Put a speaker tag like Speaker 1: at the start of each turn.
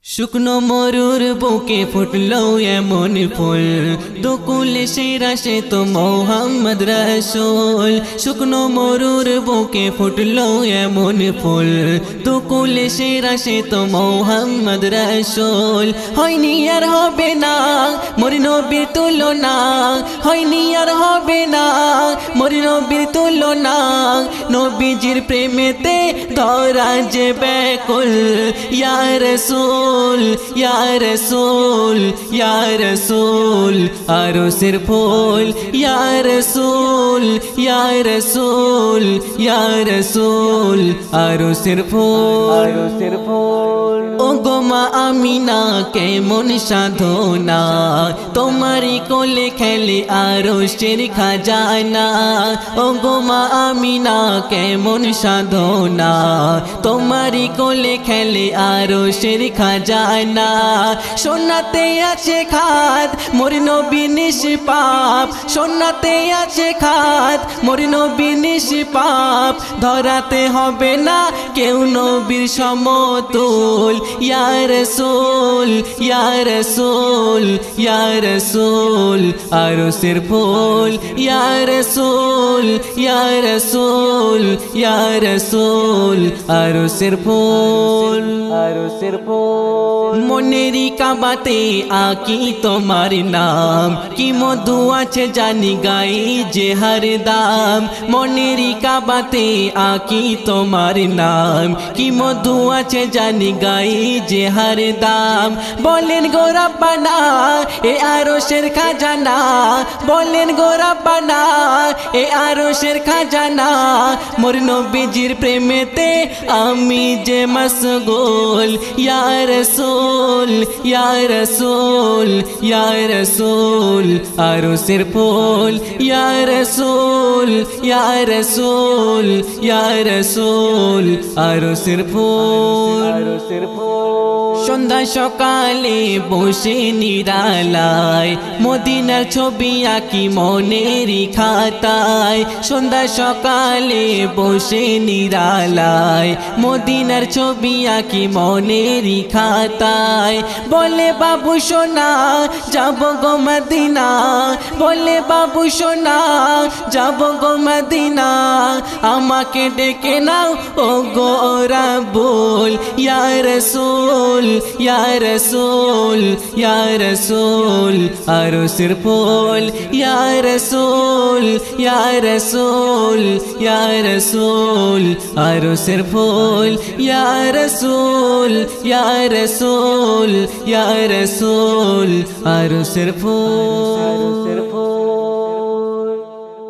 Speaker 1: শুকনো মরুর বুকে ফুটলো এমন ফুল দুকুল সেরা সে তো মোহাম্মদ রসুল। শুকনো মরুর বুকে ফুটলো এমন ফুল দুকুল সেরা সে তো মোহাম্মদ রসুল। হয়নি আর হবে না মোর নবীর তুলনা, হয়নি আর হবে না মোর নবীর তুলনা। নবীজির প্রেমেতে ধরা যে ব্যাকুল ইয়া রাসূল ইয়া রাসূল ইয়া রাসূল আরশের ফুল ইয়া রাসূল ইয়া রাসূল ইয়া রাসূল আরশের ফুল। ও গো মা আমিনা কেমন সাধনা তোমারি কোলে খেলে আরশের খাজানা। ও গো মা আমিনা কেমন সাধনা তোমারি কোলে খেলে আরশের খাজানা। সোনাতে আছে খাদ মোর নবী নিষ্পাপ, সোনাতে আছে খাদ মোর নবী নিষ্পাপ। ধরাতে হবে না কেউ নবীর সমতুল ইয়া রাসূল ইয়া রাসূল ইয়া রাসূল আরশের ফুল ইয়া রাসূল ইয়া রাসূল ইয়া রাসূল আরশের ফুল আরশের ফুল। মনেরি কাবাতে আকি তোমার নাম কি মধু আছে জানি গাই যে হরদম। মনেরি কাবাতে আকি তোমার নাম কি মধু আছে জানি গাই যে হরদম। বলেন গো রব্বানা এ আরশের খাজানা, বলেন গো রব্বানা এ আরশের খাজানা। মোর নবীজির প্রেমেতে আমি যে মশগুল ইয়া রাসূল ইয়া রাসূল ইয়া রাসূল আরশের ফুল ইয়া রাসূল ইয়া রাসূল ইয়া রাসূল আরশের ফুল আরশের ফুল। সন্ধ্যা সকালে বসে নিরালায় মদিনার ছবি আঁকি মনেরি খাতায়। সন্ধ্যা সকালে বসে নিরালায় মদিনার ছবি আঁকি মনেরি খাতায়। বলে বাবু সোনা যাব গো মদিনা, বলে বাবু সোনা যাব গো মদিনা। আমাকে ডেকে নাও ও গো রাব্বুল ইয়া রাসূল ইয়া রাসূল ইয়া রাসূল আরশের ফুল ইয়া রাসূল ইয়া রাসূল ইয়া রাসূল আরশের ফুল ইয়া রাসূল ইয়া রাসূল ইয়া রাসূল আরশের ফুল।